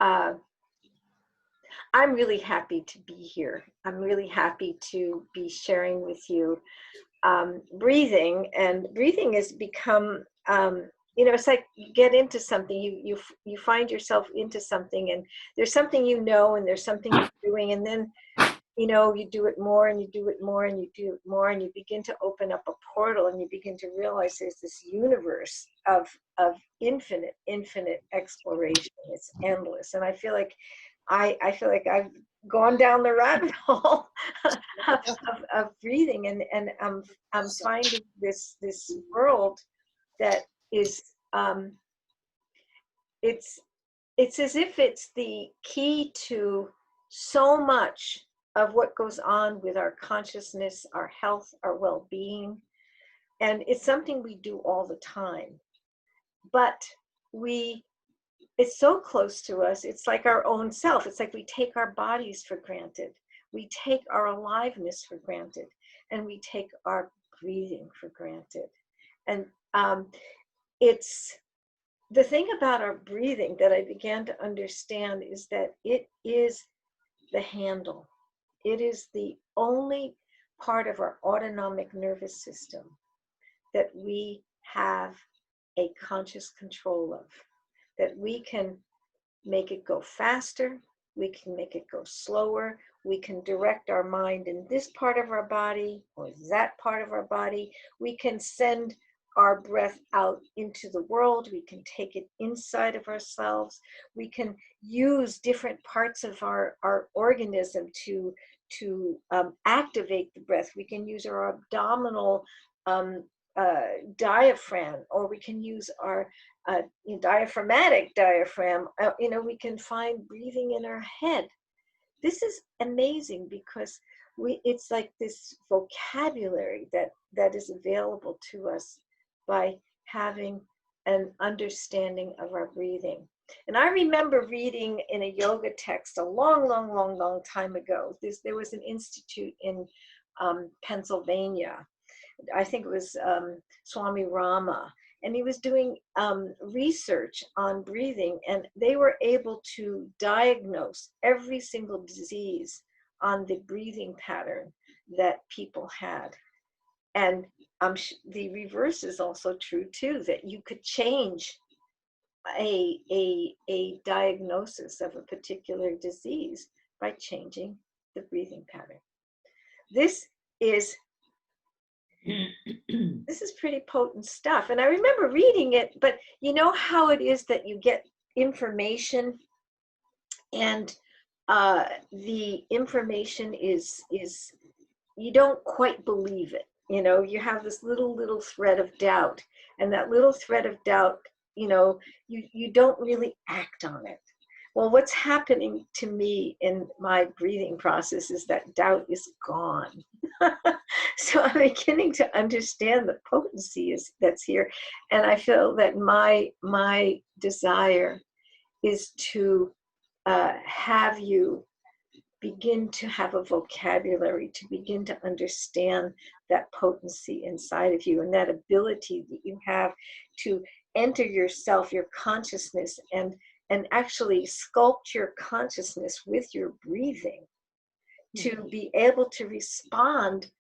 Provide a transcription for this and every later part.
uh, I'm really happy to be here. I'm really happy to be sharing with you breathing. And breathing has become, it's like you get into something, you find yourself into something, and there's something and there's something you're doing, and then you do it more and you do it more and you do it more, and you begin to open up a portal, and you begin to realize there's this universe of infinite exploration. It's endless, and I feel like I've gone down the rabbit hole of breathing, and I'm finding this world that is it's as if it's the key to so much of what goes on with our consciousness, our health, our well-being, and it's something we do all the time, but it's so close to us. It's like our own self. It's like we take our bodies for granted. We take our aliveness for granted, and we take our breathing for granted. And it's the thing about our breathing that I began to understand is that it is the handle. It is the only part of our autonomic nervous system that we have a conscious control of, that we can make it go faster, we can make it go slower, we can direct our mind in this part of our body or that part of our body. We can send our breath out into the world. We can take it inside of ourselves. We can use different parts of our organism to activate the breath. We can use our abdominal diaphragm, or we can use our diaphragmatic diaphragm. We can find breathing in our head. This is amazing because it's like this vocabulary that is available to us by having an understanding of our breathing. And I remember reading in a yoga text a long time ago. There was an institute in Pennsylvania. I think it was Swami Rama, and he was doing research on breathing, and they were able to diagnose every single disease on the breathing pattern that people had. And the reverse is also true too, that you could change a diagnosis of a particular disease by changing the breathing pattern. This is pretty potent stuff. And I remember reading it, but you know how it is that you get information, and the information is you don't quite believe it. You have this little thread of doubt, and that little thread of doubt, you don't really act on it. Well, what's happening to me in my breathing process is that doubt is gone. So I'm beginning to understand the potency that's here. And I feel that my desire is to have you begin to have a vocabulary, to begin to understand that potency inside of you, and that ability that you have to enter yourself, your consciousness, and actually sculpt your consciousness with your breathing, to be able to respond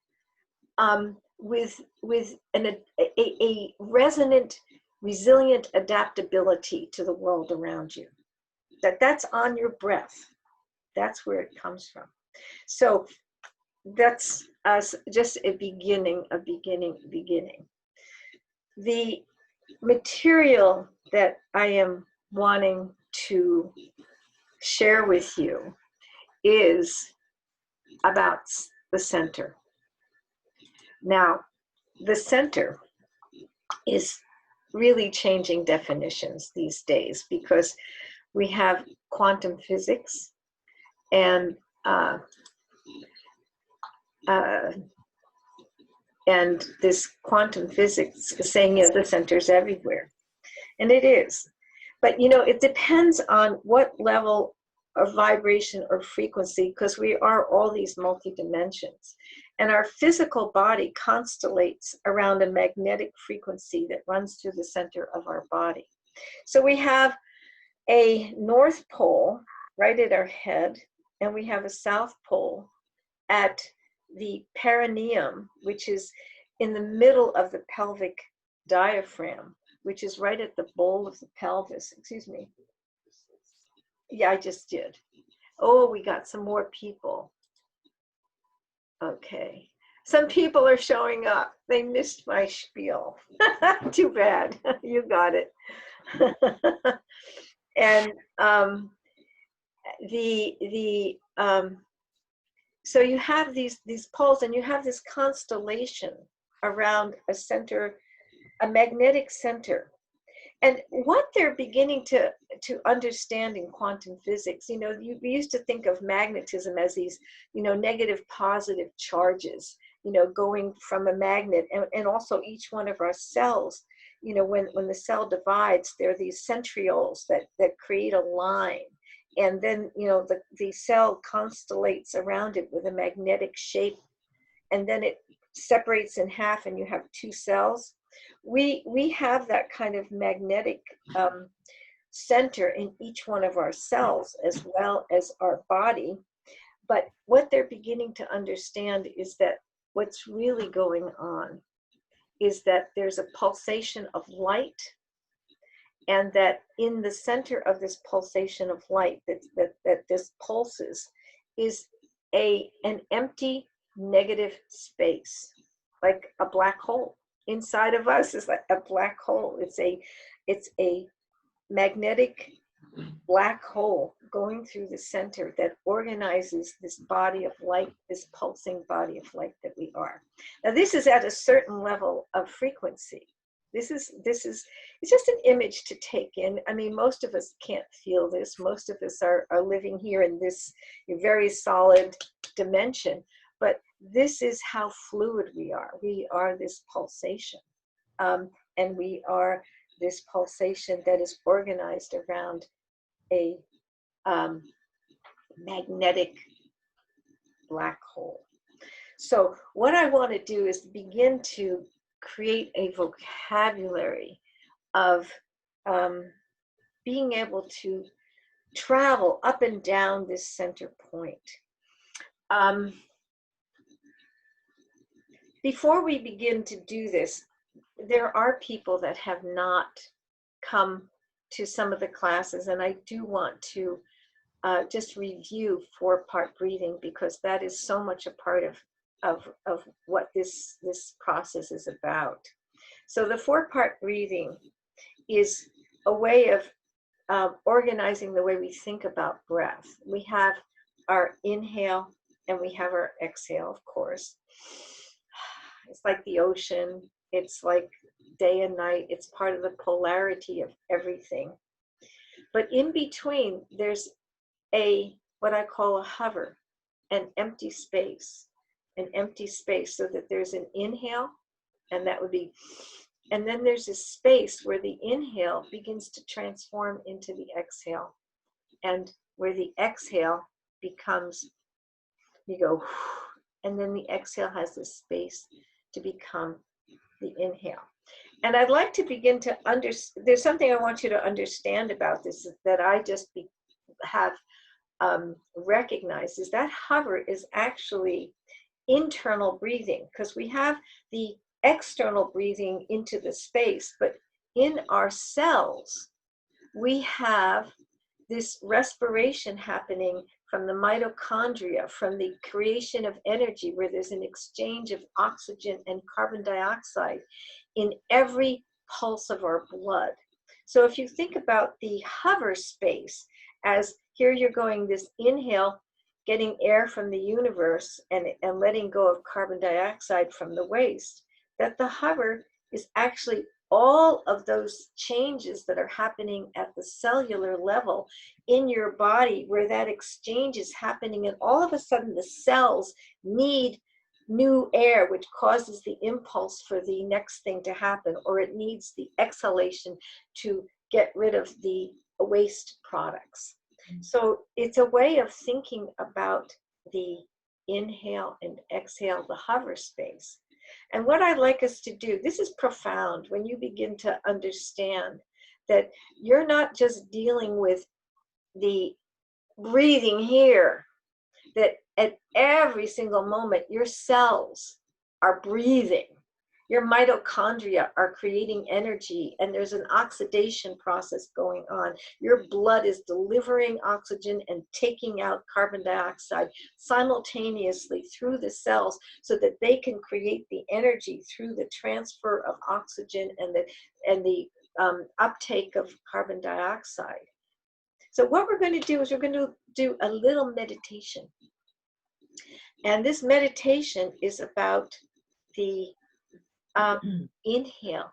with a resonant, resilient adaptability to the world around you. That's on your breath. That's where it comes from. So that's just a beginning. The material that I am wanting to share with you is about the center. Now, the center is really changing definitions these days because we have quantum physics and this quantum physics is saying the center's everywhere. And it is. But it depends on what level of vibration or frequency, because we are all these multi-dimensions. And our physical body constellates around a magnetic frequency that runs through the center of our body. So we have a North Pole right at our head, and we have a South Pole at the perineum, which is in the middle of the pelvic diaphragm, which is right at the bowl of the pelvis. Excuse me. Yeah, I just did. Oh, we got some more people. Okay. Some people are showing up. They missed my spiel. Too bad. You got it. And so you have these poles, and you have this constellation around a center, a magnetic center. And what they're beginning to understand in quantum physics, we used to think of magnetism as these, negative, positive charges, going from a magnet, and also each one of our cells, when the cell divides, there are these centrioles that create a line. And then, the cell constellates around it with a magnetic shape, and then it separates in half, and you have two cells. We have that kind of magnetic center in each one of our cells, as well as our body. But what they're beginning to understand is that what's really going on is that there's a pulsation of light, and that in the center of this pulsation of light that this pulses is an empty negative space, like a black hole. Inside of us is like a black hole. It's a magnetic black hole going through the center that organizes this body of light, this pulsing body of light that we are. Now, this is at a certain level of frequency. This is it's just an image to take in. I mean, most of us can't feel this. Most of us are living here in this very solid dimension, but this is how fluid we are. We are this pulsation, and we are this pulsation that is organized around a magnetic black hole. So what I want to do is begin to create a vocabulary of being able to travel up and down this center point. Before we begin to do this, there are people that have not come to some of the classes, and I do want to just review 4-part breathing, because that is so much a part of what this process is about. So the 4-part breathing is a way of organizing the way we think about breath. We have our inhale and we have our exhale, of course. It's like the ocean. It's like day and night. It's part of the polarity of everything. But in between, there's what I call a hover, an empty space, so that there's an inhale, and that would be, and then there's a space where the inhale begins to transform into the exhale, and where the exhale becomes, you go, and then the exhale has this space to become the inhale. And I'd like to begin to there's something I want you to understand about this that I just have recognized, is that hover is actually internal breathing, because we have the external breathing into the space, but in our cells, we have this respiration happening from the mitochondria, from the creation of energy, where there's an exchange of oxygen and carbon dioxide in every pulse of our blood. So if you think about the hover space as here you're going this inhale, getting air from the universe and letting go of carbon dioxide from the waste, that the hover is actually all of those changes that are happening at the cellular level in your body, where that exchange is happening, and all of a sudden the cells need new air, which causes the impulse for the next thing to happen, or it needs the exhalation to get rid of the waste products. So it's a way of thinking about the inhale and exhale, the hover space. And what I'd like us to do, this is profound when you begin to understand that you're not just dealing with the breathing here, that at every single moment your cells are breathing. Your mitochondria are creating energy, and there's an oxidation process going on. Your blood is delivering oxygen and taking out carbon dioxide simultaneously through the cells so that they can create the energy through the transfer of oxygen and the uptake of carbon dioxide. So what we're going to do is we're going to do a little meditation. And this meditation is about the inhale,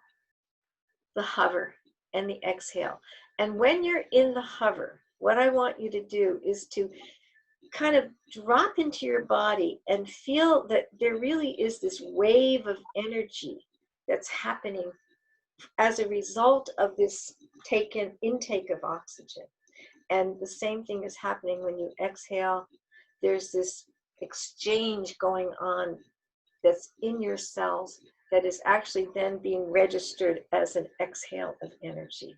the hover, and the exhale. And when you're in the hover, what I want you to do is to kind of drop into your body and feel that there really is this wave of energy that's happening as a result of this intake of oxygen. And the same thing is happening when you exhale. There's this exchange going on that's in your cells that is actually then being registered as an exhale of energy.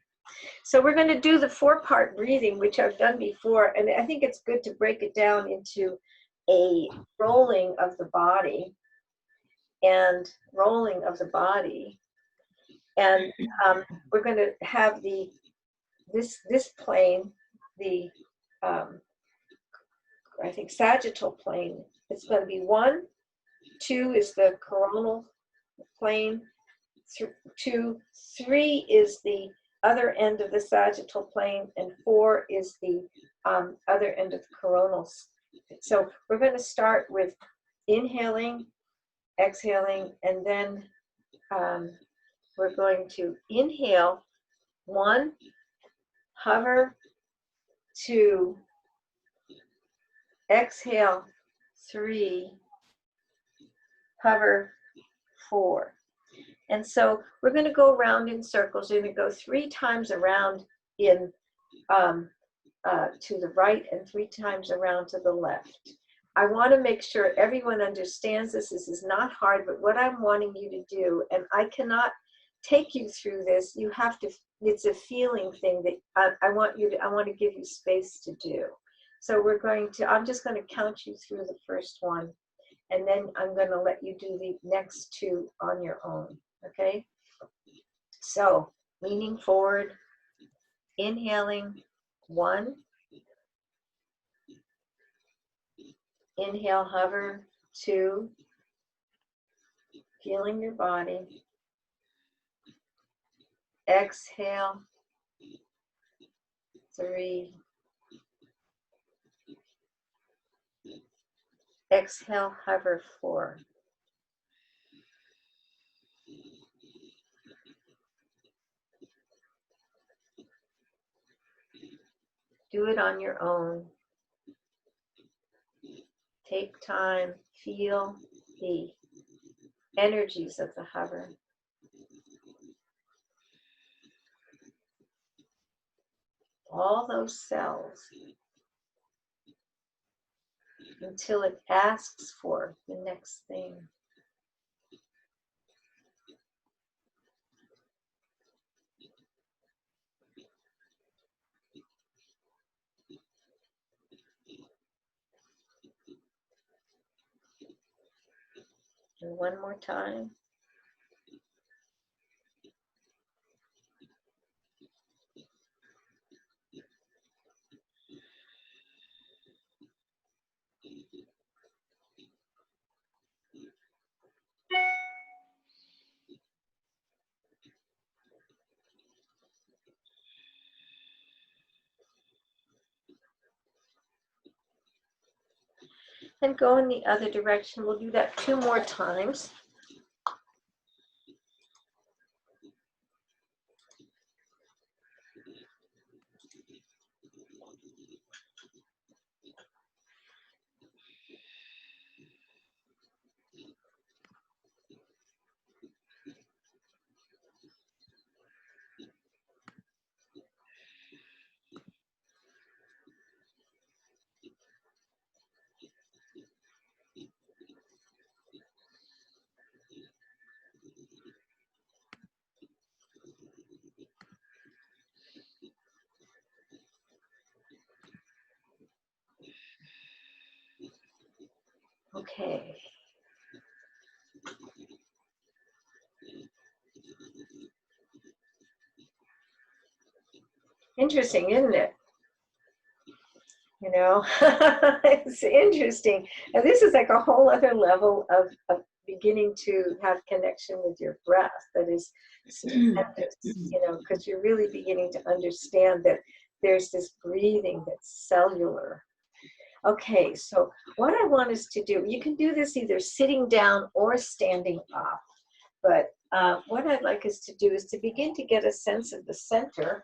So we're going to do the 4-part breathing, which I've done before, and I think it's good to break it down into a rolling of the body and rolling of the body. And we're going to have this plane, the I think sagittal plane. It's going to be 1, 2 is the coronal plane, 2, 3 is the other end of the sagittal plane, and 4 is the other end of the coronal. So we're going to start with inhaling, exhaling, and then we're going to inhale 1, hover 2, exhale 3, hover 4. And so we're going to go around in circles. We're going to go 3 times around in to the right and 3 times around to the left. I want to make sure everyone understands this. This is not hard, but what I'm wanting you to do, and I cannot take you through this, you have to, it's a feeling thing that I want to give you space to do. So I'm just going to count you through the first one, and then I'm going to let you do the next 2 on your own, okay? So, leaning forward, inhaling 1, inhale, hover 2, feeling your body, exhale 3, exhale, hover 4. Do it on your own. Take time, feel the energies of the hover. All those cells until it asks for the next thing. And one more time. And go in the other direction. We'll do that 2 more times. Okay. Interesting, isn't it? You know, it's interesting. And this is like a whole other level of beginning to have connection with your breath that is stupendous, you know, because you're really beginning to understand that there's this breathing that's cellular. Okay, so what I want us to do, you can do this either sitting down or standing up, but what I'd like us to do is to begin to get a sense of the center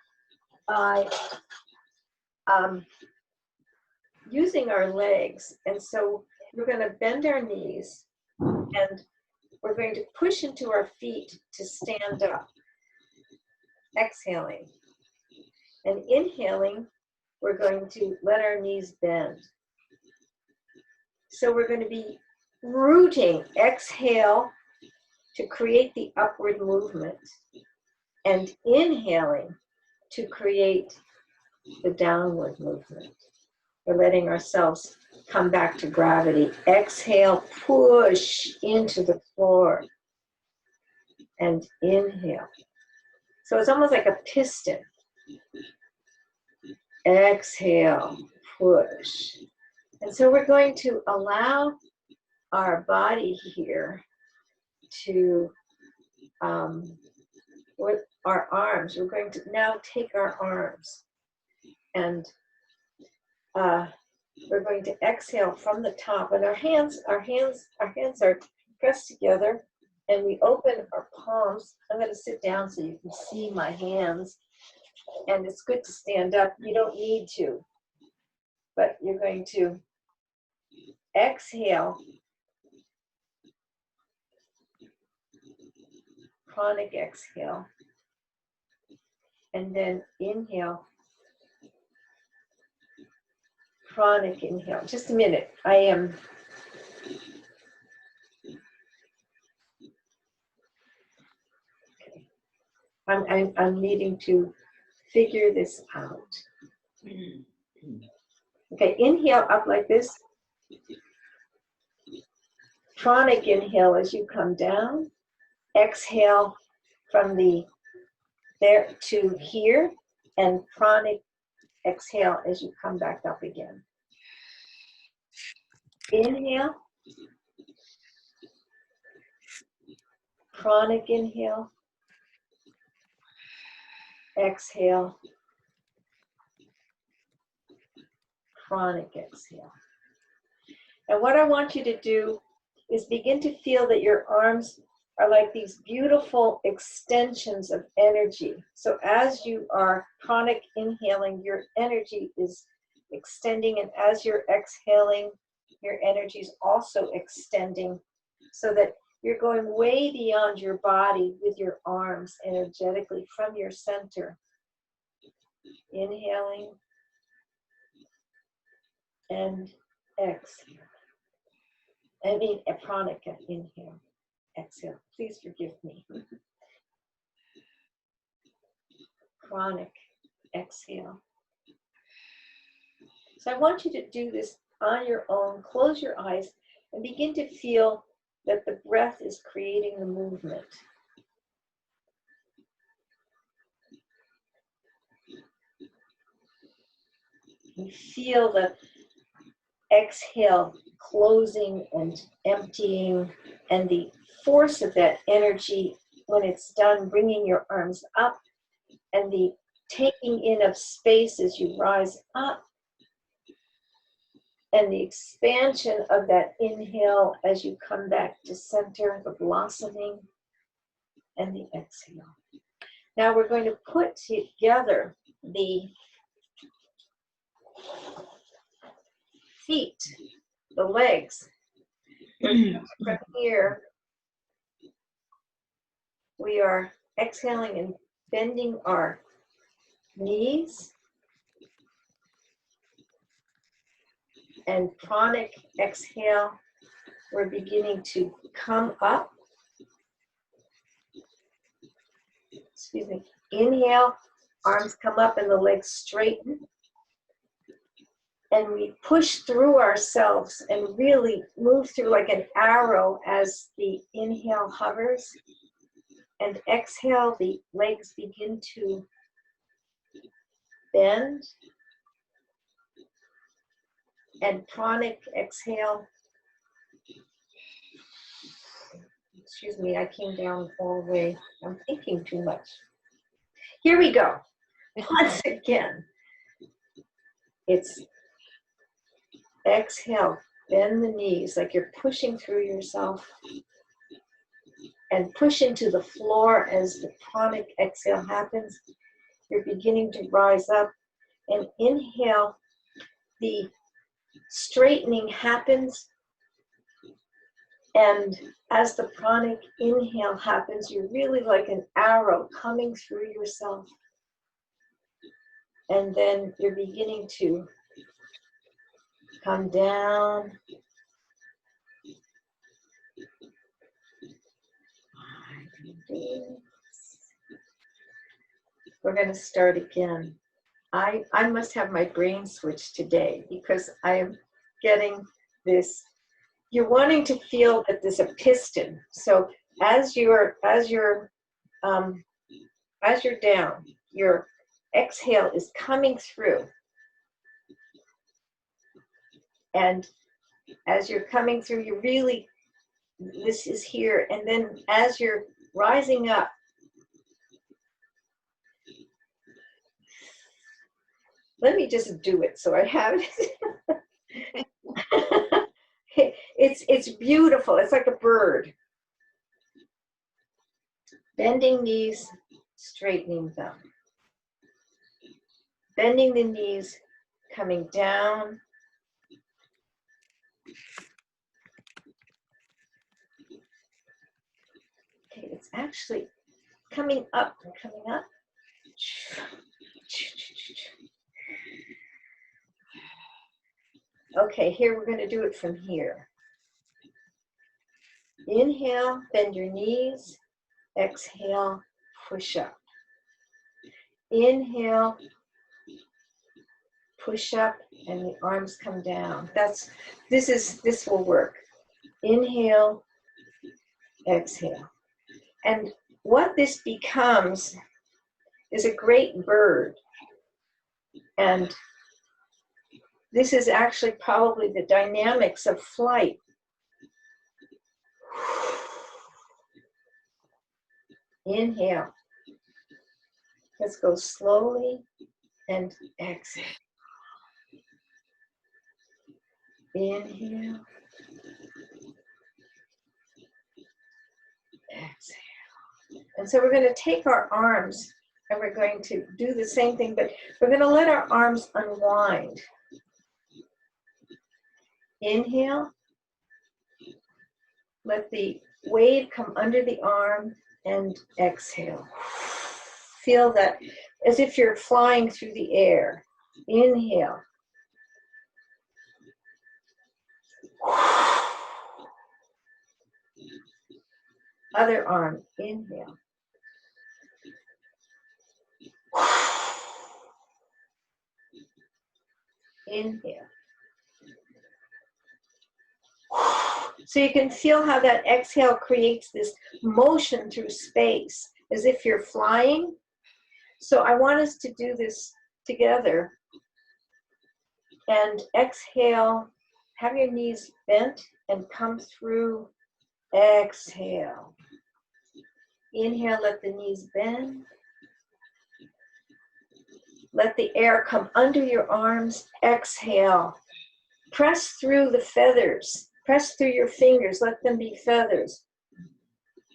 by using our legs. And so we're going to bend our knees and we're going to push into our feet to stand up, exhaling. And inhaling, we're going to let our knees bend. So we're going to be rooting, exhale to create the upward movement, and inhaling to create the downward movement. We're letting ourselves come back to gravity. Exhale, push into the floor, and inhale. So it's almost like a piston. Exhale, push. And so we're going to allow our body here to, with our arms, we're going to now take our arms and we're going to exhale from the top, and our hands are pressed together, and we open our palms. I'm going to sit down so you can see my hands, and it's good to stand up. You don't need to, but you're going to exhale, chronic exhale, and then inhale, chronic inhale. Just a minute. I am I'm needing to figure this out. Okay, inhale up like this. Chronic inhale as you come down. Exhale from there to here, and chronic exhale as you come back up again. Inhale. Chronic inhale. Exhale. Chronic exhale. And what I want you to do is begin to feel that your arms are like these beautiful extensions of energy. So as you are chronic inhaling, your energy is extending, and as you're exhaling, your energy is also extending, so that you're going way beyond your body with your arms energetically from your center. Inhaling and exhale. I mean, a chronic inhale, exhale. Please forgive me. Chronic exhale. So I want you to do this on your own. Close your eyes and begin to feel that the breath is creating the movement. You feel the exhale closing and emptying, and the force of that energy when it's done, bringing your arms up, and the taking in of space as you rise up, and the expansion of that inhale as you come back to center, the blossoming, and the exhale. Now we're going to put together the feet, the legs. From here, we are exhaling and bending our knees, and chronic exhale, we're beginning to come up. Excuse me. Inhale, arms come up and the legs straighten. And we push through ourselves and really move through like an arrow as the inhale hovers. And exhale, the legs begin to bend. And pranic, exhale. Excuse me, I came down all the way. I'm thinking too much. Here we go. Once again. It's exhale, bend the knees like you're pushing through yourself. And push into the floor as the pranic exhale happens. You're beginning to rise up. And inhale, the straightening happens. And as the pranic inhale happens, you're really like an arrow coming through yourself. And then you're beginning to come down. We're going to start again. I must have my brain switched today because I am getting this. You're wanting to feel that there's a piston. So as you're down, your exhale is coming through. And as you're coming through, you really, this is here. And then as you're rising up, let me just do it so I have it. It's beautiful. It's like a bird. Bending knees, straightening them. Bending the knees, coming down. Okay, it's actually coming up and coming up. Okay, here we're going to do it from here. Inhale, bend your knees. Exhale, push up. Inhale, push up, and the arms come down. This will work. Inhale, exhale. And what this becomes is a great bird. And this is actually probably the dynamics of flight. Inhale. Let's go slowly and exhale. Inhale. Exhale. And so we're going to take our arms and we're going to do the same thing, but we're going to let our arms unwind. Inhale. Let the wave come under the arm and exhale. Feel that as if you're flying through the air. Inhale. Other arm, inhale. Inhale. So you can feel how that exhale creates this motion through space, as if you're flying. So I want us to do this together. And exhale, have your knees bent and come through. Exhale. Inhale, let the knees bend. Let the air come under your arms. Exhale. Press through the feathers. Press through your fingers. Let them be feathers.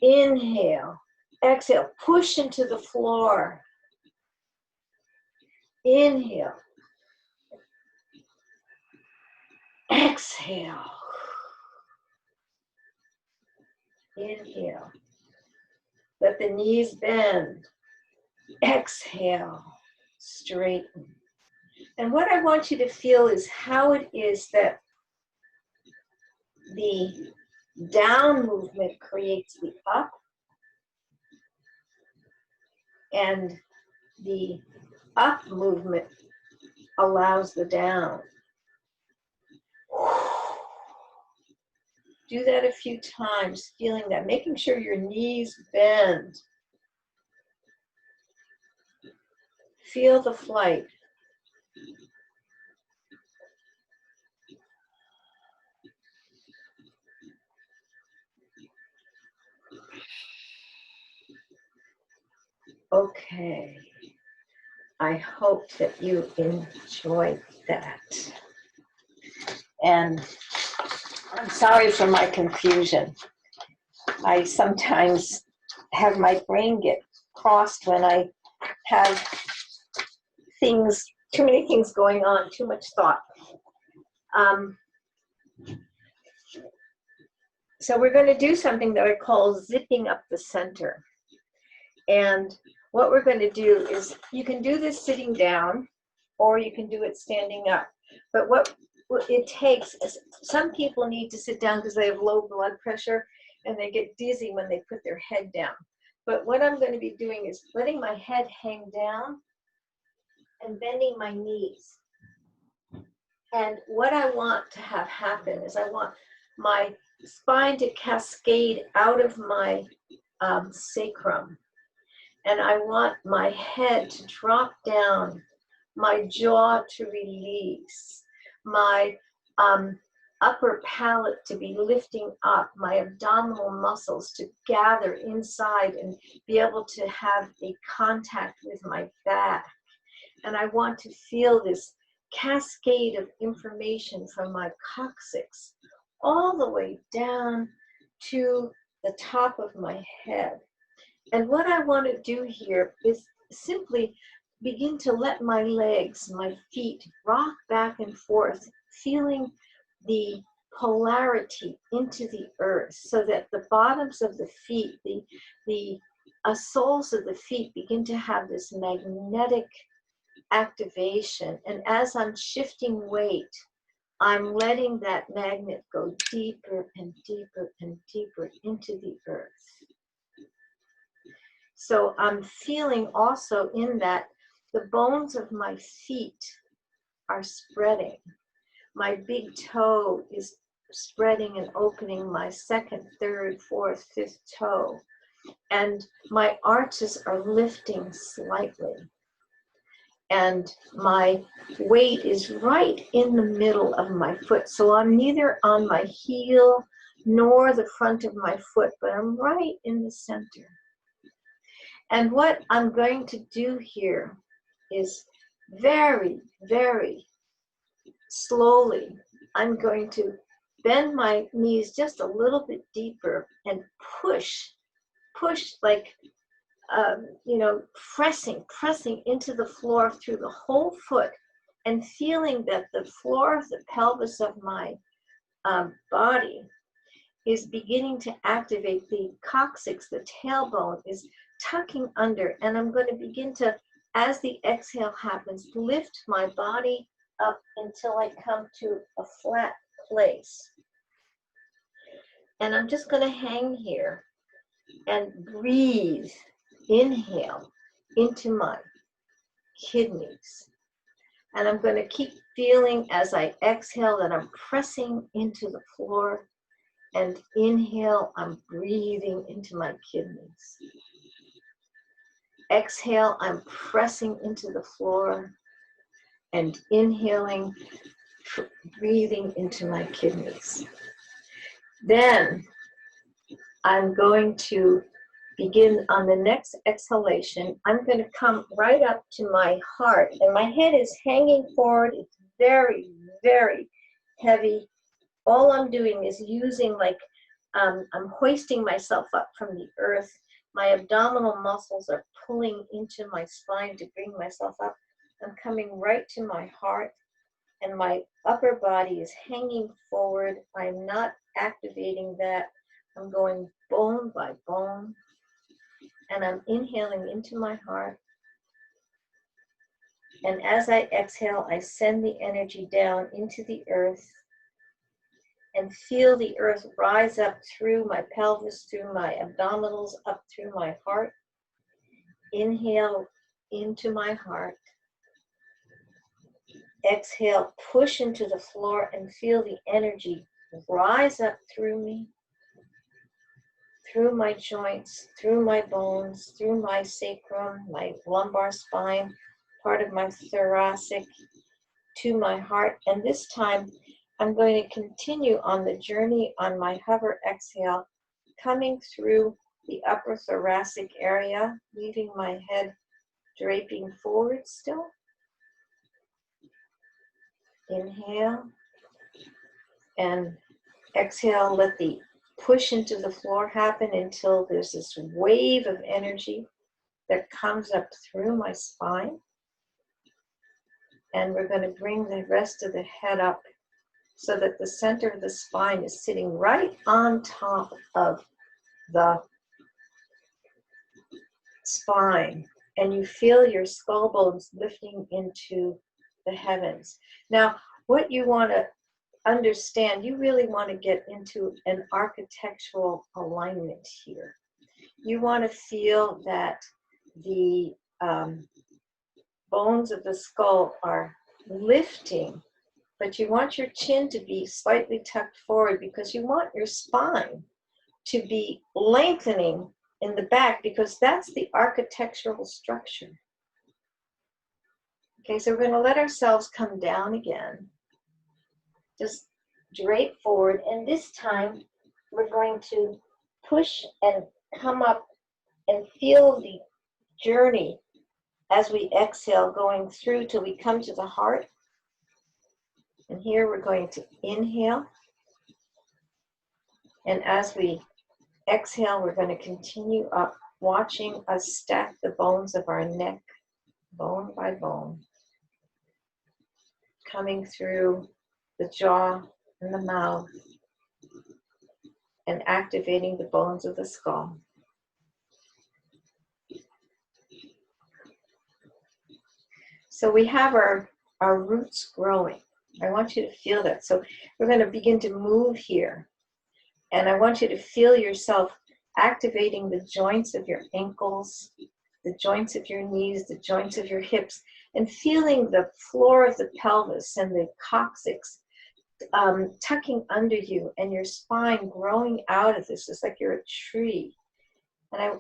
Inhale. Exhale. Push into the floor. Inhale. Exhale. Inhale. Let the knees bend. Exhale. Straighten. And what I want you to feel is how it is that the down movement creates the up, and the up movement allows the down. do that a few times, feeling that, making sure your knees bend. Feel the flight. Okay. I hope that you enjoyed that. And I'm sorry for my confusion. I sometimes have my brain get crossed when I have things, too many things going on, too much thought. So we're going to do something that I call zipping up the center. And what we're going to do is, you can do this sitting down, or you can do it standing up. But what it takes is, some people need to sit down because they have low blood pressure and they get dizzy when they put their head down. But what I'm going to be doing is letting my head hang down and bending my knees. And what I want to have happen is, I want my spine to cascade out of my sacrum. And I want my head to drop down, my jaw to release, my upper palate to be lifting up, my abdominal muscles to gather inside and be able to have a contact with my back. And I want to feel this cascade of information from my coccyx all the way down to the top of my head. And what I want to do here is simply begin to let my legs, my feet rock back and forth, feeling the polarity into the earth, so that the bottoms of the feet, the soles of the feet begin to have this magnetic activation. And as I'm shifting weight, I'm letting that magnet go deeper and deeper and deeper into the earth. So I'm feeling also in that the bones of my feet are spreading. My big toe is spreading and opening my second, third, fourth, fifth toe. And my arches are lifting slightly. And my weight is right in the middle of my foot. So I'm neither on my heel nor the front of my foot, but I'm right in the center. And what I'm going to do here is very, very slowly, I'm going to bend my knees just a little bit deeper and push like, pressing into the floor through the whole foot, and feeling that the floor of the pelvis of my body is beginning to activate. The coccyx, the tailbone, is tucking under, and I'm going to begin to, as the exhale happens, lift my body up until I come to a flat place. And I'm just going to hang here and breathe. Inhale into my kidneys. And I'm going to keep feeling as I exhale that I'm pressing into the floor, and inhale, I'm breathing into my kidneys. Exhale, I'm pressing into the floor, and inhaling, breathing into my kidneys. Then I'm going to begin on the next exhalation. I'm going to come right up to my heart, and my head is hanging forward. It's very, very heavy. All I'm doing is using, like, I'm hoisting myself up from the earth. My abdominal muscles are pulling into my spine to bring myself up. I'm coming right to my heart, and my upper body is hanging forward. I'm not activating that. I'm going bone by bone, and I'm inhaling into my heart. And as I exhale, I send the energy down into the earth, and feel the earth rise up through my pelvis, through my abdominals, up through my heart. Inhale into my heart. Exhale, push into the floor and feel the energy rise up through me, through my joints, through my bones, through my sacrum, my lumbar spine, part of my thoracic, to my heart. And this time, I'm going to continue on the journey on my hover exhale, coming through the upper thoracic area, leaving my head draping forward still. Inhale and exhale, let the push into the floor happen until there's this wave of energy that comes up through my spine. And we're going to bring the rest of the head up so that the center of the spine is sitting right on top of the spine. And you feel your skull bones lifting into the heavens. Now, what you want to understand, you really want to get into an architectural alignment here. You want to feel that the bones of the skull are lifting, but you want your chin to be slightly tucked forward because you want your spine to be lengthening in the back because that's the architectural structure. Okay, so we're going to let ourselves come down again. Just drape forward, and this time we're going to push and come up and feel the journey as we exhale going through till we come to the heart. And here we're going to inhale, and as we exhale we're going to continue up, watching us stack the bones of our neck bone by bone, coming through the jaw and the mouth and activating the bones of the skull. So we have our roots growing. I want you to feel that. So we're going to begin to move here. And I want you to feel yourself activating the joints of your ankles, the joints of your knees, the joints of your hips, and feeling the floor of the pelvis and the coccyx tucking under you and your spine growing out of this. It's like you're a tree. And I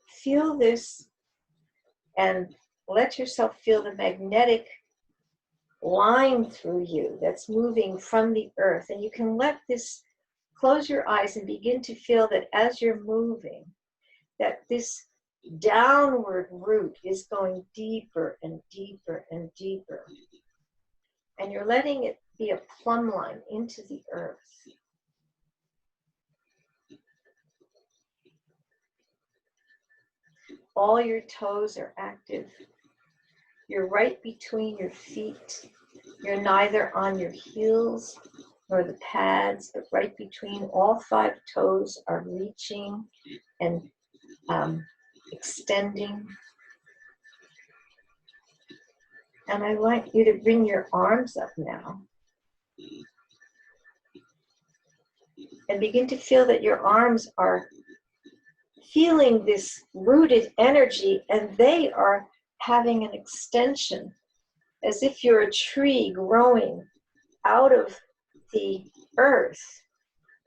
feel this and let yourself feel the magnetic line through you that's moving from the earth. And you can let this, close your eyes and begin to feel that as you're moving, that this downward root is going deeper and deeper and deeper. And you're letting it be a plumb line into the earth. All your toes are active. You're right between your feet. You're neither on your heels nor the pads, but right between. All 5 toes are reaching and extending. And I want you to bring your arms up now and begin to feel that your arms are feeling this rooted energy, and they are having an extension as if you're a tree growing out of the earth.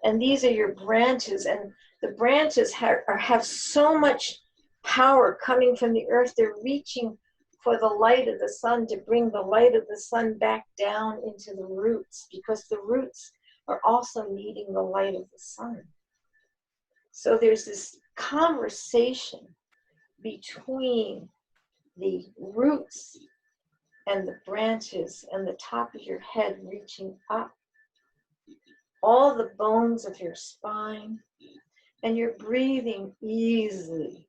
And these are your branches, and the branches have so much power coming from the earth. They're reaching for the light of the sun to bring the light of the sun back down into the roots, because the roots are also needing the light of the sun. So there's this conversation between the roots and the branches and the top of your head reaching up, all the bones of your spine, and you're breathing easily.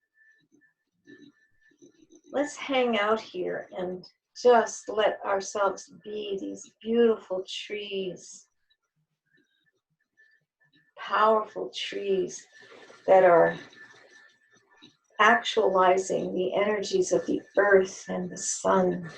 Let's hang out here and just let ourselves be these beautiful trees, powerful trees that are actualizing the energies of the earth and the sun.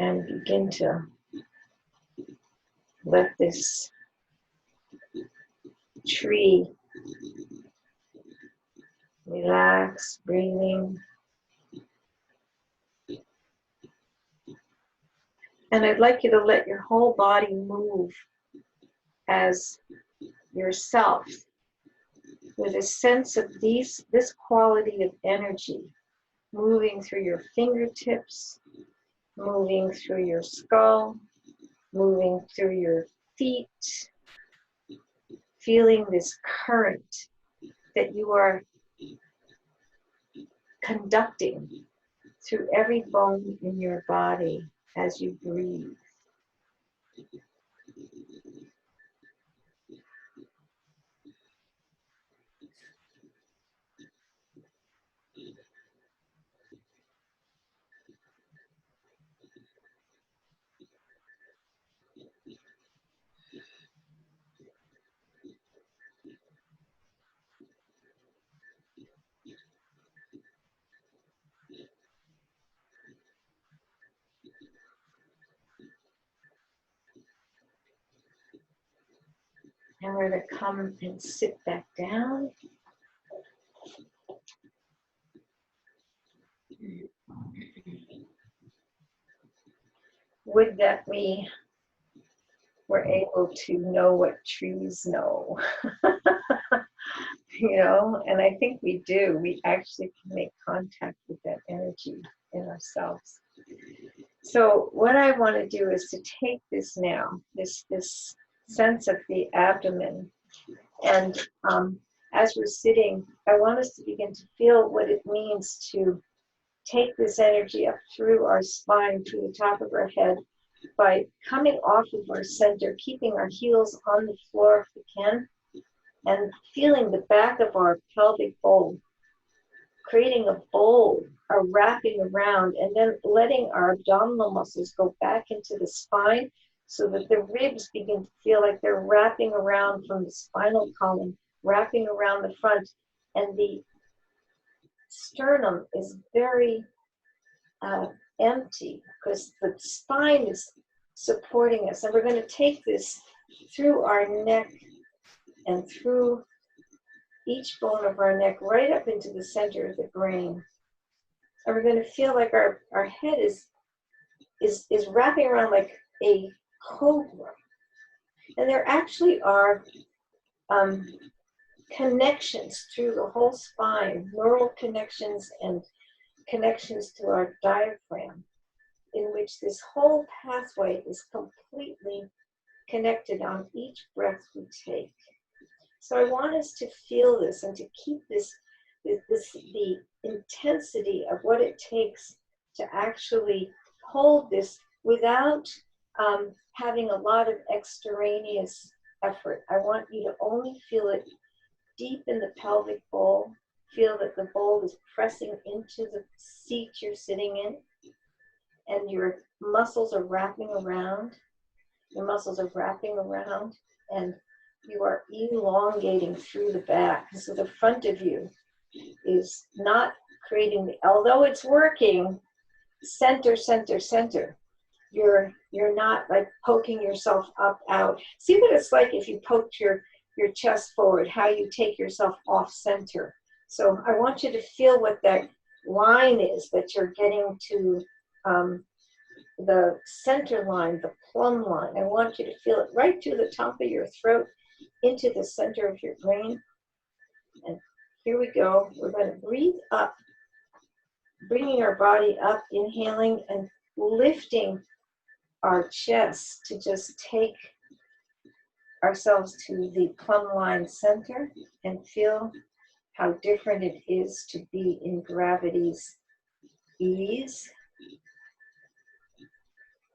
and begin to let this tree relax, breathing. And I'd like you to let your whole body move as yourself with a sense of this quality of energy moving through your fingertips, moving through your skull, moving through your feet, feeling this current that you are conducting through every bone in your body as you breathe. And we're going to come and sit back down. Would that we were able to know what trees know. You know, and I think we do. We actually can make contact with that energy in ourselves. So what I want to do is to take this now, this sense of the abdomen, and as we're sitting, I want us to begin to feel what it means to take this energy up through our spine, through the top of our head, by coming off of our center, keeping our heels on the floor if we can, and feeling the back of our pelvic bowl, creating a bowl, a wrapping around, and then letting our abdominal muscles go back into the spine so that the ribs begin to feel like they're wrapping around from the spinal column, wrapping around the front, and the sternum is very empty because the spine is supporting us. And we're going to take this through our neck and through each bone of our neck right up into the center of the brain. And we're going to feel like our head is wrapping around like a cobra. And there actually are connections through the whole spine, neural connections and connections to our diaphragm, in which this whole pathway is completely connected on each breath we take. So I want us to feel this and to keep the intensity of what it takes to actually hold this without having a lot of extraneous effort. I want you to only feel it deep in the pelvic bowl. Feel that the bowl is pressing into the seat you're sitting in, and your muscles are wrapping around. Your muscles are wrapping around, and you are elongating through the back. So the front of you is not creating the, although it's working, center, center, center. You're not like poking yourself up, out. See what it's like if you poked your chest forward, how you take yourself off center. So I want you to feel what that line is that you're getting to, the center line, the plumb line. I want you to feel it right to the top of your throat, into the center of your brain. And here we go. We're going to breathe up, bringing our body up, inhaling and lifting our chest to just take ourselves to the plumb line center and feel how different it is to be in gravity's ease.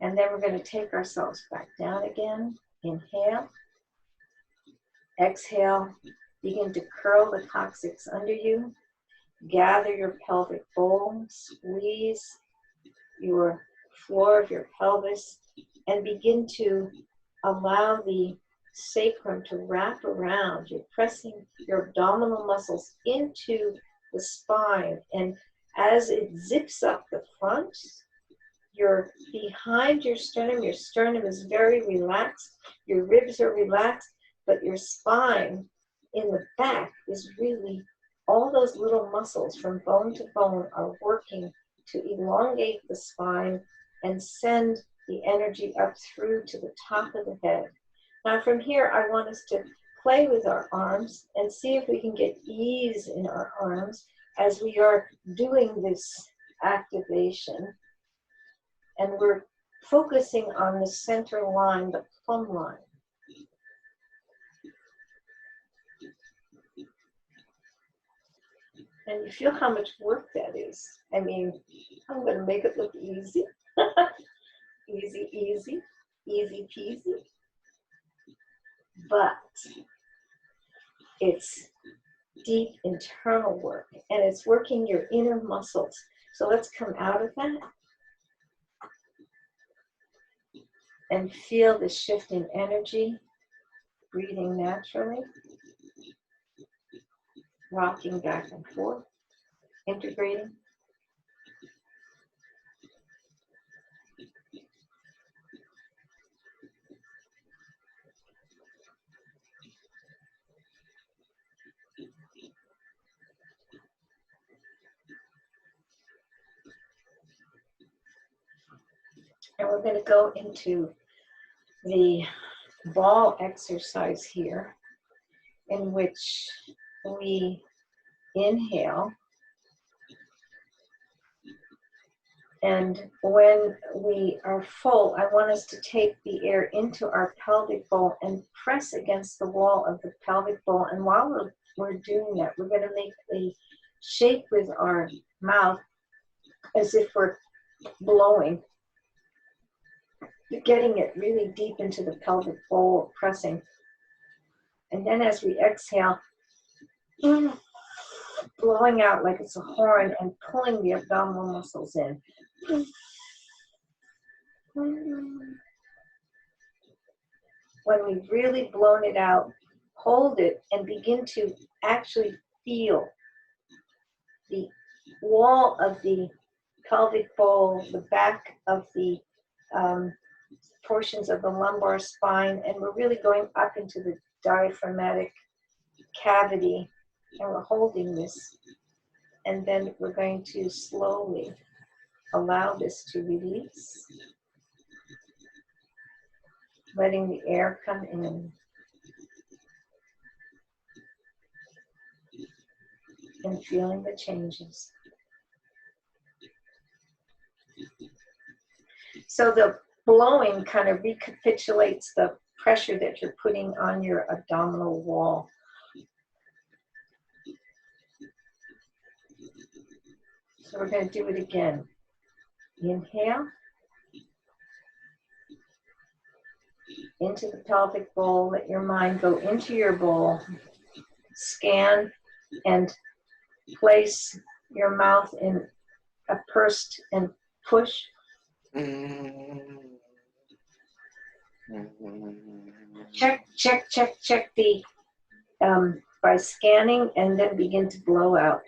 And then we're going to take ourselves back down again. Inhale. Exhale. Begin to curl the coccyx under you. Gather your pelvic bowl. Squeeze your floor of your pelvis. And begin to allow the sacrum to wrap around. You're pressing your abdominal muscles into the spine. And as it zips up the front, you're behind your sternum is very relaxed, your ribs are relaxed, but your spine in the back is really, all those little muscles from bone to bone are working to elongate the spine and send the energy up through to the top of the head. Now from here, I want us to play with our arms and see if we can get ease in our arms as we are doing this activation. And we're focusing on the center line, the plumb line. And you feel how much work that is. I mean, I'm going to make it look easy. Easy, easy, easy peasy. But it's deep internal work, and it's working your inner muscles. So let's come out of that and feel the shift in energy, breathing naturally, rocking back and forth, integrating. And we're going to go into the ball exercise here, in which we inhale, and when we are full, I want us to take the air into our pelvic bowl and press against the wall of the pelvic bowl. And while we're doing that, we're going to make a shape with our mouth as if we're blowing, getting it really deep into the pelvic bowl, pressing. And then as we exhale, blowing out like it's a horn and pulling the abdominal muscles in. When we've really blown it out, hold it and begin to actually feel the wall of the pelvic bowl, the back of the portions of the lumbar spine, and we're really going up into the diaphragmatic cavity, and we're holding this. And then we're going to slowly allow this to release, letting the air come in. And feeling the changes. So the blowing kind of recapitulates the pressure that you're putting on your abdominal wall. So we're going to do it again. Inhale. Into the pelvic bowl. Let your mind go into your bowl. Scan and place your mouth in a pursed and push. Check the by scanning, and then begin to blow out.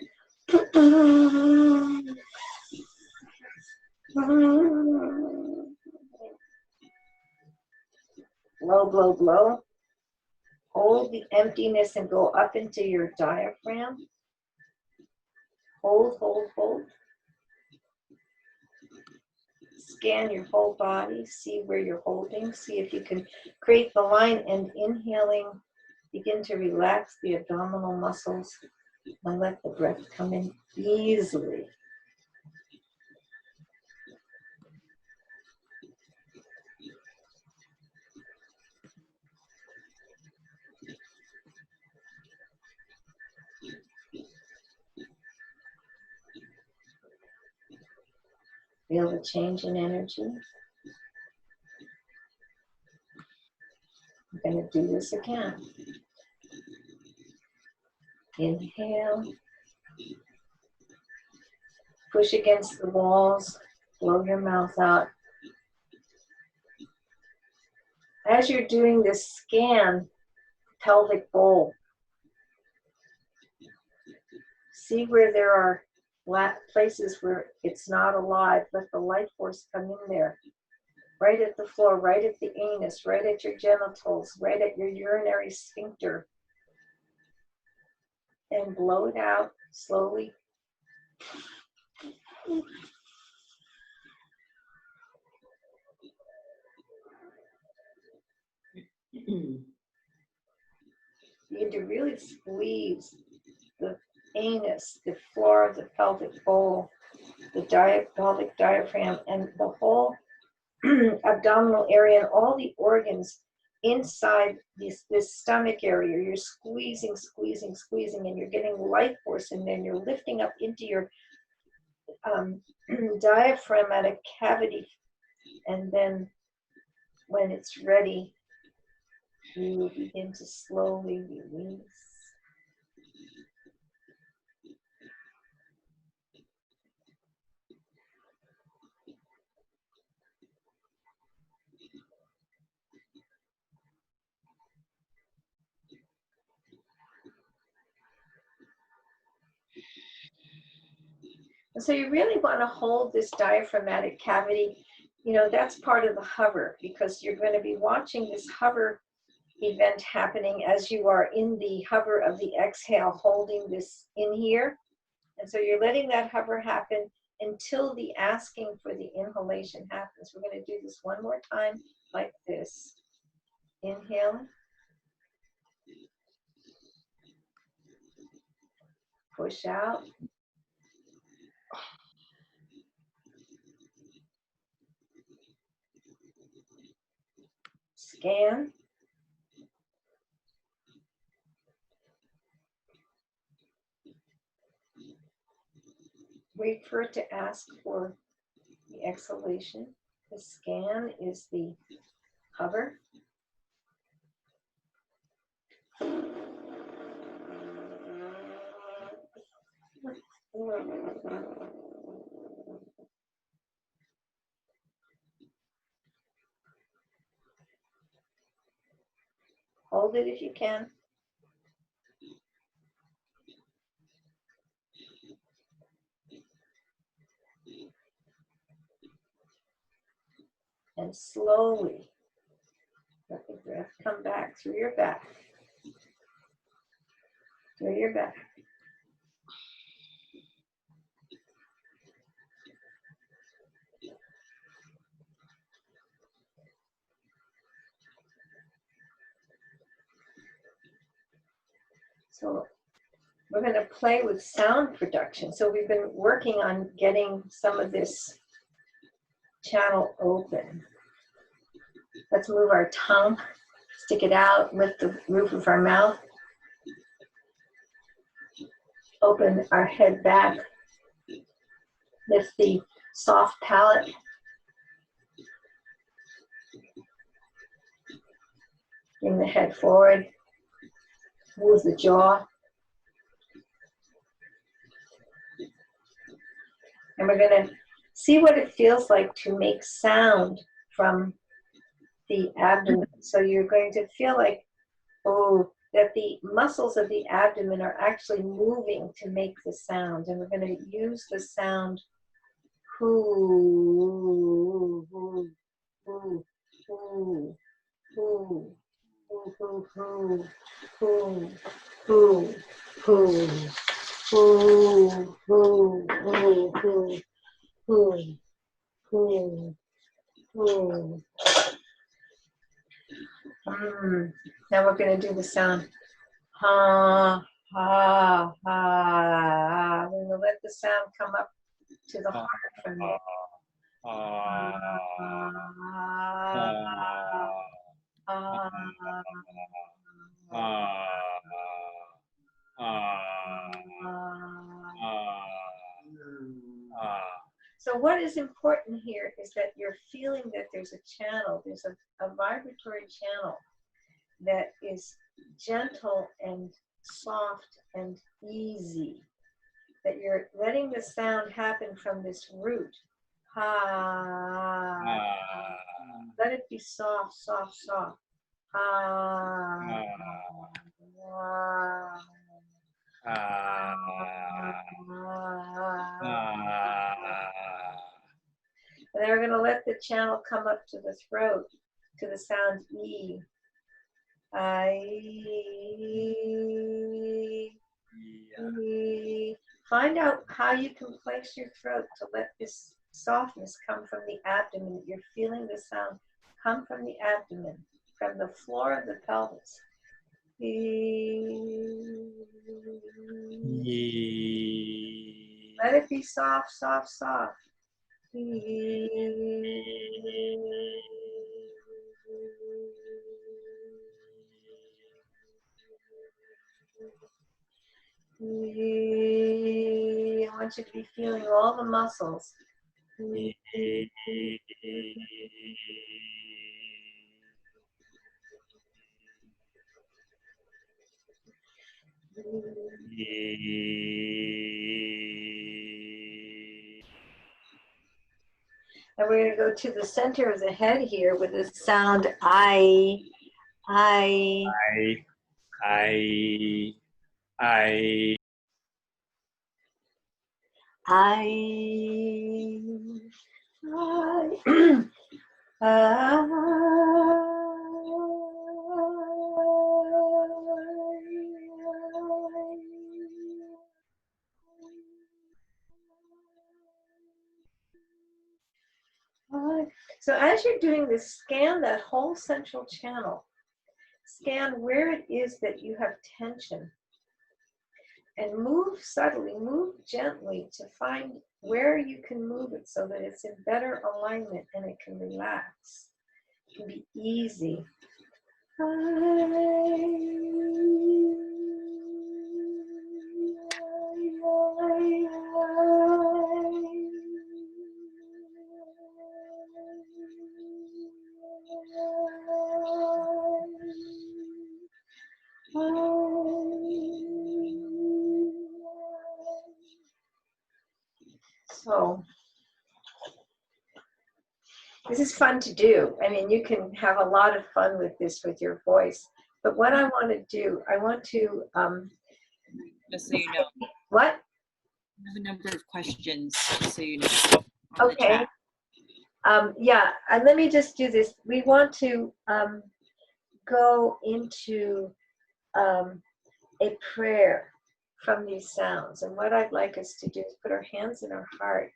Blow, blow, blow. Hold the emptiness and go up into your diaphragm. Hold, hold, hold. Scan your whole body, see where you're holding, see if you can create the line, and inhaling, begin to relax the abdominal muscles and let the breath come in easily. Feel the change in energy. I'm going to do this again. Inhale. Push against the walls. Blow your mouth out. As you're doing this, scan pelvic bowl. See where there are places where it's not alive. Let the life force come in there. Right at the floor, right at the anus, right at your genitals, right at your urinary sphincter. And blow it out slowly. You need to really squeeze the anus, the floor of the pelvic bowl, the pelvic diaphragm, and the whole abdominal area and all the organs inside this stomach area. You're squeezing, squeezing, squeezing, and you're getting life force in there, and you're lifting up into your diaphragmatic cavity. And then when it's ready, you will begin to slowly release. And so you really want to hold this diaphragmatic cavity. You know, that's part of the hover, because you're going to be watching this hover event happening as you are in the hover of the exhale, holding this in here. And so you're letting that hover happen until the asking for the inhalation happens. We're going to do this one more time like this. Inhale. Push out. Scan. Wait for it to ask for the exhalation. The scan is the hover. Hold it if you can. And slowly let the breath come back through your back. Through your back. So we're going to play with sound production. So we've been working on getting some of this channel open. Let's move our tongue, stick it out, lift the roof of our mouth, open our head back, lift the soft palate, bring the head forward, move the jaw. And we're going to see what it feels like to make sound from the abdomen. So you're going to feel like, oh, that the muscles of the abdomen are actually moving to make the sound. And we're going to use the sound hoo, hoo, hoo, hoo, hoo, hoo, hoo, hoo, hoo, hoo, hoo. Hoo, hoo, hoo, hoo, hoo, hoo, hoo. Now we're going to do the sound ha, ha, ha. We're going to let the sound come up to the heart from there. So what is important here is that you're feeling that there's a channel, there's a vibratory channel that is gentle and soft and easy, that you're letting the sound happen from this root. Ha. Let it be soft, soft, soft. Ha. ah, ah. And then we're going to let the channel come up to the throat, to the sound E. E. Find out how you can place your throat to let this softness come from the abdomen. You're feeling the sound come from the abdomen, from the floor of the pelvis. Let it be soft, soft, soft. I want you to be feeling all the muscles. And we're going to go to the center of the head here with the sound I. So as you're doing this, scan that whole central channel. Scan where it is that you have tension. And move subtly, move gently to find where you can move it so that it's in better alignment and it can relax. It can be easy. So this is fun to do. I mean, you can have a lot of fun with this with your voice. But what I want to do, I want to Just so you know. What? I have a number of questions, so you know. Okay. Yeah, and let me just do this. We want to go into a prayer from these sounds. And what I'd like us to do is put our hands in our heart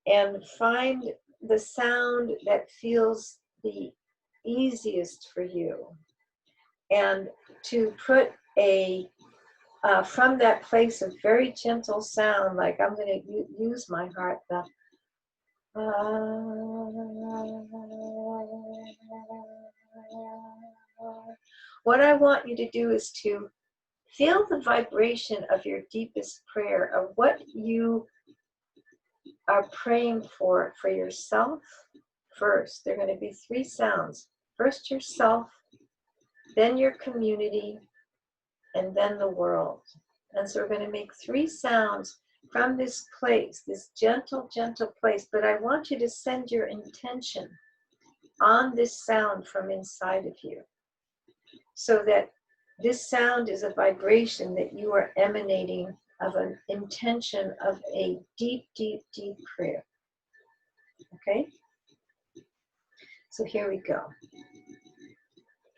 and find the sound that feels the easiest for you. And to put a, from that place of very gentle sound, like I'm going to use my heart, the what I want you to do is to feel the vibration of your deepest prayer, of what you are praying for yourself first. There are going to be three sounds. First yourself, then your community, and then the world. And so we're going to make three sounds from this place, this gentle, gentle place. But I want you to send your intention on this sound from inside of you, so that this sound is a vibration that you are emanating of an intention of a deep, deep, deep prayer. Okay? So here we go.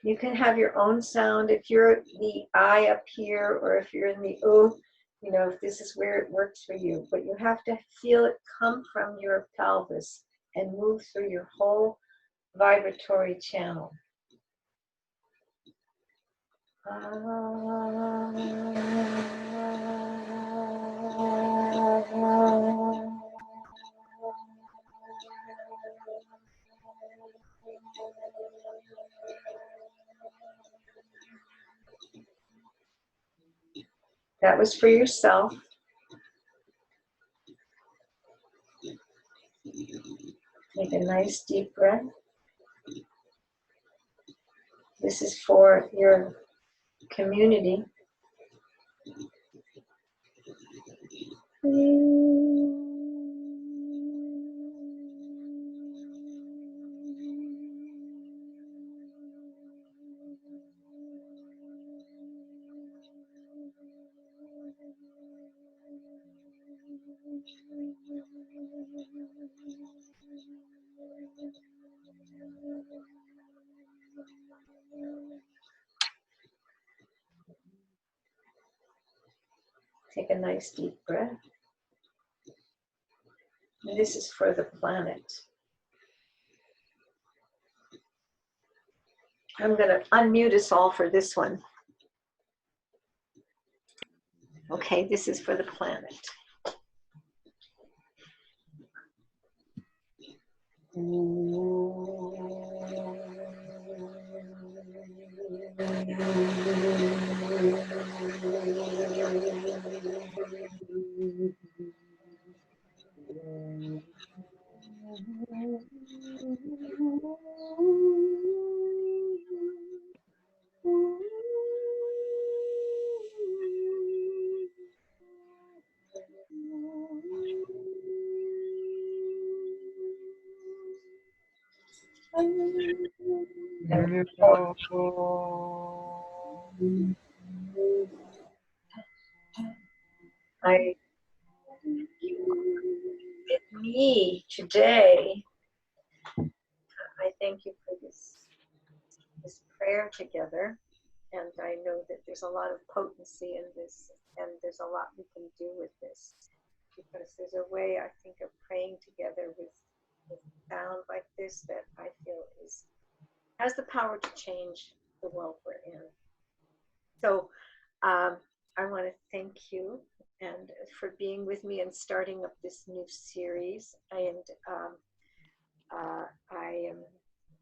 You can have your own sound if you're the I up here, or if you're in the O, you know, if this is where it works for you. But you have to feel it come from your pelvis and move through your whole vibratory channel. That was for yourself. Take a nice deep breath. This is for your community. Take a nice deep breath. And this is for the planet. I'm going to unmute us all for this one. Okay, this is for the planet. I with me today. I thank you for this prayer together, and I know that there's a lot of potency in this, and there's a lot we can do with this, because there's a way I think of praying together with sound like this that I feel has the power to change the world we're in. So I want to thank you and for being with me and starting up this new series. And I am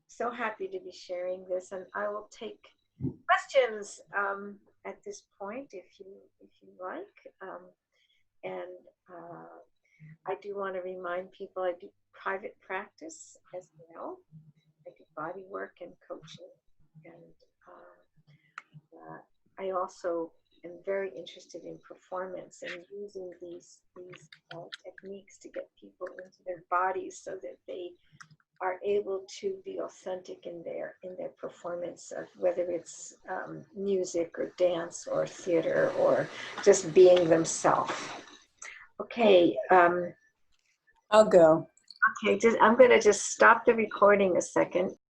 so happy to be sharing this. And I will take questions at this point if you like. I do want to remind people I do private practice as well. I do body work and coaching, and I also am very interested in performance and using these techniques to get people into their bodies so that they are able to be authentic in their performance of whether it's music or dance or theater or just being themselves. Okay. I'll go. Okay, I'm going to just stop the recording a second.